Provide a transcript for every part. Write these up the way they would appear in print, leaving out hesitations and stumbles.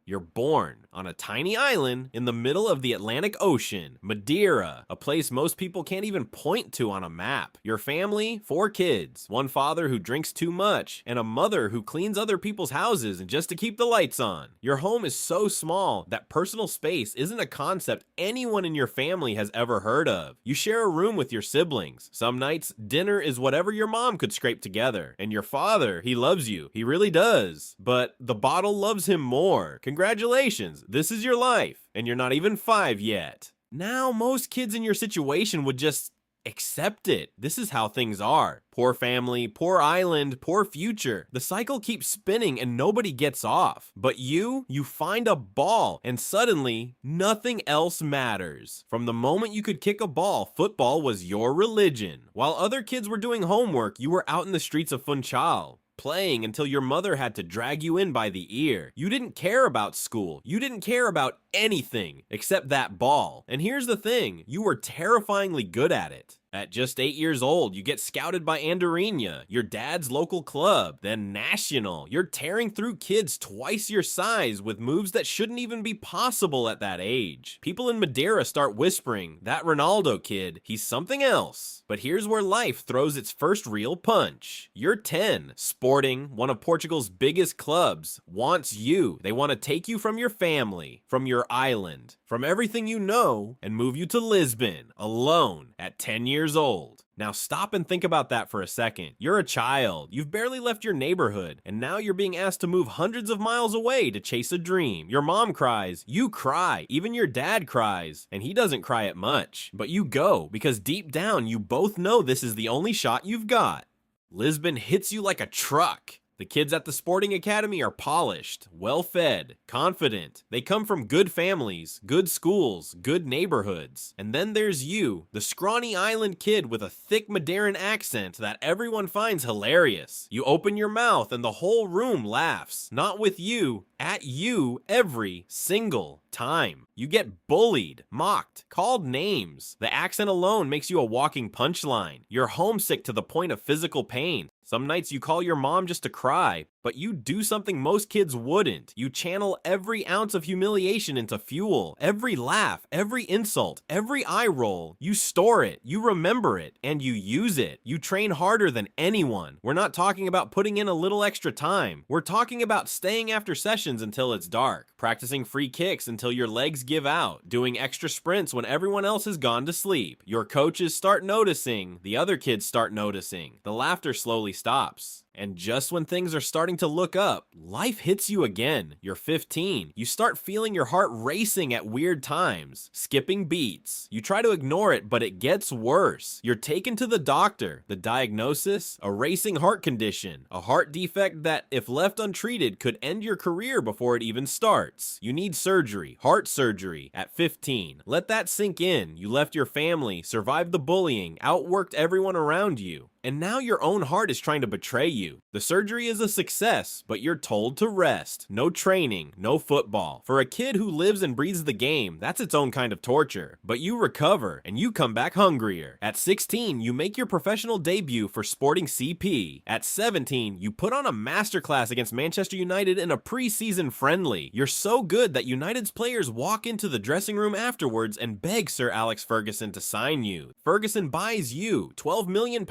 You're born on a tiny island in the middle of the Atlantic Ocean, Madeira, a place most people can't even point to on a map. Your family, 4 kids, one father who drinks too much, and a mother who cleans other people's houses and just to keep the lights on. Your home is so small that personal space isn't a concept anyone in your family has ever heard of. You share a room with your siblings. Some nights, dinner is whatever your mom could scrape together. And your father, he loves you. He really does. But the bottle loves him more. Congratulations, this is your life, and you're not even 5 yet. Now, most kids in your situation would just accept it. This is how things are. Poor family, poor island, poor future. The cycle keeps spinning and nobody gets off. But you find a ball and suddenly nothing else matters. From the moment you could kick a ball, football was your religion. While other kids were doing homework, you were out in the streets of Funchal, playing until your mother had to drag you in by the ear. You didn't care about school. You didn't care about anything except that ball. And here's the thing, you were terrifyingly good at it. At just 8 years old, you get scouted by Andorinha, your dad's local club, then national. You're tearing through kids twice your size with moves that shouldn't even be possible at that age. People in Madeira start whispering, that Ronaldo kid, he's something else. But here's where life throws its first real punch. You're 10. Sporting, one of Portugal's biggest clubs, wants you. They want to take you from your family, from your island, from everything you know, and move you to Lisbon, alone, at 10 years old. Now stop and think about that for a second. You're a child, you've barely left your neighborhood, and now you're being asked to move hundreds of miles away to chase a dream. Your mom cries, you cry, even your dad cries, and he doesn't cry at much. But you go, because deep down you both know this is the only shot you've got. Lisbon hits you like a truck. The kids at the sporting academy are polished, well-fed, confident. They come from good families, good schools, good neighborhoods. And then there's you, the scrawny island kid with a thick Madeiran accent that everyone finds hilarious. You open your mouth and the whole room laughs. Not with you, at you every single time. You get bullied, mocked, called names. The accent alone makes you a walking punchline. You're homesick to the point of physical pain. Some nights you call your mom just to cry, but you do something most kids wouldn't. You channel every ounce of humiliation into fuel. Every laugh, every insult, every eye roll. You store it, you remember it, and you use it. You train harder than anyone. We're not talking about putting in a little extra time. We're talking about staying after sessions until it's dark, practicing free kicks until your legs give out, doing extra sprints when everyone else has gone to sleep. Your coaches start noticing, the other kids start noticing. The laughter slowly stops. And just when things are starting to look up, life hits you again. You're 15. You start feeling your heart racing at weird times, skipping beats. You try to ignore it, but it gets worse. You're taken to the doctor. The diagnosis? A racing heart condition. A heart defect that, if left untreated, could end your career before it even starts. You need surgery, heart surgery, at 15. Let that sink in. You left your family, survived the bullying, outworked everyone around you. And now your own heart is trying to betray you. The surgery is a success, but you're told to rest. No training, no football. For a kid who lives and breathes the game, that's its own kind of torture. But you recover, and you come back hungrier. At 16, you make your professional debut for Sporting CP. At 17, you put on a masterclass against Manchester United in a pre-season friendly. You're so good that United's players walk into the dressing room afterwards and beg Sir Alex Ferguson to sign you. Ferguson buys you £12 million.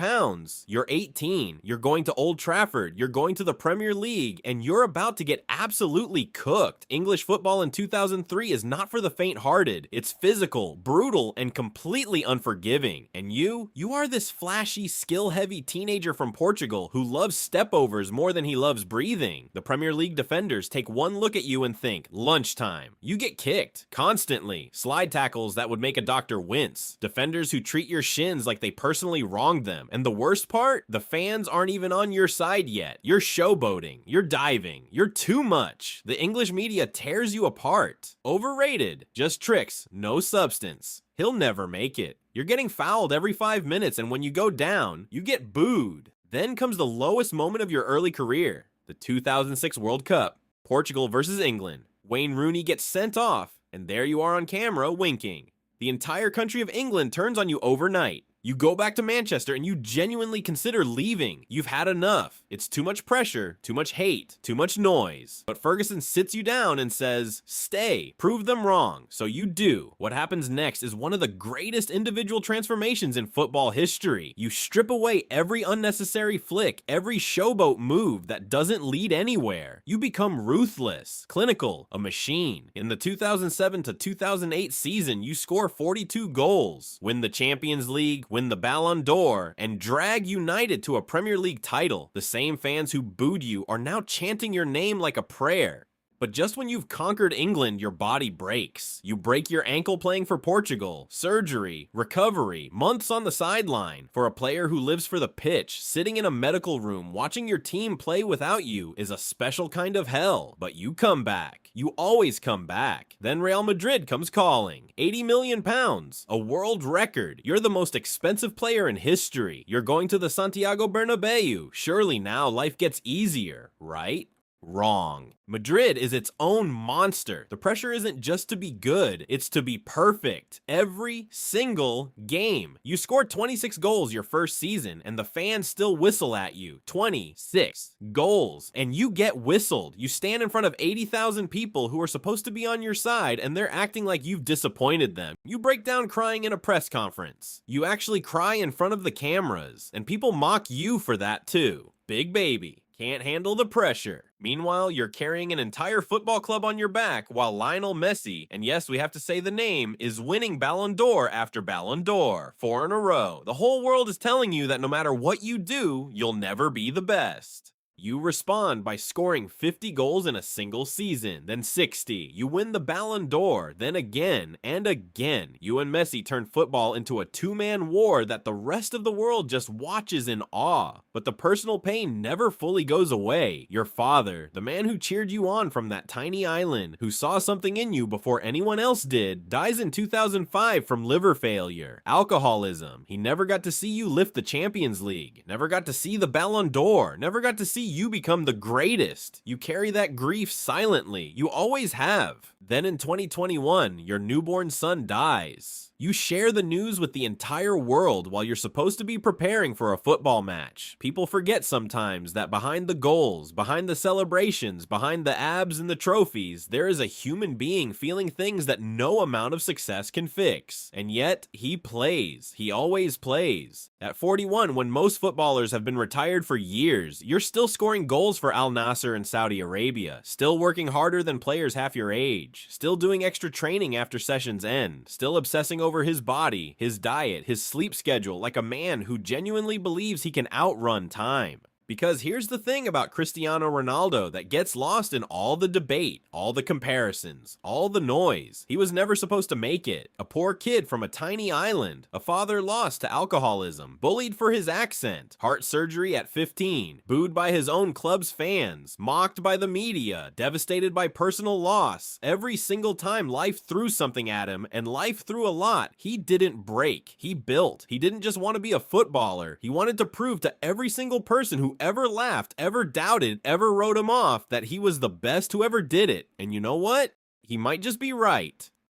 You're 18, you're going to Old Trafford, you're going to the Premier League, and you're about to get absolutely cooked. English football in 2003 is not for the faint-hearted. It's physical, brutal, and completely unforgiving. And you are this flashy, skill-heavy teenager from Portugal who loves stepovers more than he loves breathing. The Premier League defenders take one look at you and think, lunchtime. You get kicked, constantly. Slide tackles that would make a doctor wince. Defenders who treat your shins like they personally wronged them. And the worst part, the fans aren't even on your side yet. You're showboating, you're diving, you're too much. The English media tears you apart. Overrated, just tricks, no substance. He'll never make it. You're getting fouled every 5 minutes, and when you go down, you get booed. Then comes the lowest moment of your early career, the 2006 World Cup. Portugal versus England. Wayne Rooney gets sent off, and there you are on camera winking. The entire country of England turns on you overnight. You go back to Manchester and you genuinely consider leaving. You've had enough. It's too much pressure, too much hate, too much noise. But Ferguson sits you down and says, stay, prove them wrong. So you do. What happens next is one of the greatest individual transformations in football history. You strip away every unnecessary flick, every showboat move that doesn't lead anywhere. You become ruthless, clinical, a machine. In the 2007 to 2008 season, you score 42 goals, win the Champions League, win the Ballon d'Or, and drag United to a Premier League title. The same fans who booed you are now chanting your name like a prayer. But just when you've conquered England, your body breaks. You break your ankle playing for Portugal, surgery, recovery, months on the sideline. For a player who lives for the pitch, sitting in a medical room watching your team play without you is a special kind of hell. But you come back. You always come back. Then Real Madrid comes calling. 80 million pounds, a world record. You're the most expensive player in history. You're going to the Santiago Bernabeu. Surely now life gets easier, right? Wrong. Madrid is its own monster. The pressure isn't just to be good, it's to be perfect. Every single game. You scored 26 goals your first season, and the fans still whistle at you. 26 goals. And you get whistled. You stand in front of 80,000 people who are supposed to be on your side, and they're acting like you've disappointed them. You break down crying in a press conference. You actually cry in front of the cameras, and people mock you for that too. Big baby. Can't handle the pressure. Meanwhile, you're carrying an entire football club on your back while Lionel Messi, and yes, we have to say the name, is winning Ballon d'Or after Ballon d'Or, 4 in a row. The whole world is telling you that no matter what you do, you'll never be the best. You respond by scoring 50 goals in a single season, then 60. You win the Ballon d'Or, then again and again. You and Messi turn football into a two-man war that the rest of the world just watches in awe. But the personal pain never fully goes away. Your father, the man who cheered you on from that tiny island, who saw something in you before anyone else did, dies in 2005 from liver failure. Alcoholism. He never got to see you lift the Champions League, never got to see the Ballon d'Or, never got to see you become the greatest. You carry that grief silently. You always have. Then in 2021, your newborn son dies. You share the news with the entire world while you're supposed to be preparing for a football match. People forget sometimes that behind the goals, behind the celebrations, behind the abs and the trophies, there is a human being feeling things that no amount of success can fix. And yet, he plays. He always plays. At 41, when most footballers have been retired for years, you're still scoring goals for Al Nassr in Saudi Arabia, still working harder than players half your age, still doing extra training after sessions end, still obsessing over his body, his diet, his sleep schedule like a man who genuinely believes he can outrun time. Because here's the thing about Cristiano Ronaldo that gets lost in all the debate, all the comparisons, all the noise. He was never supposed to make it. A poor kid from a tiny island, a father lost to alcoholism, bullied for his accent, heart surgery at 15, booed by his own club's fans, mocked by the media, devastated by personal loss. Every single time life threw something at him, and life threw a lot, he didn't break. He built. He didn't just want to be a footballer. He wanted to prove to every single person who ever laughed, ever doubted, ever wrote him off that he was the best who ever did it. And you know what? He might just be right.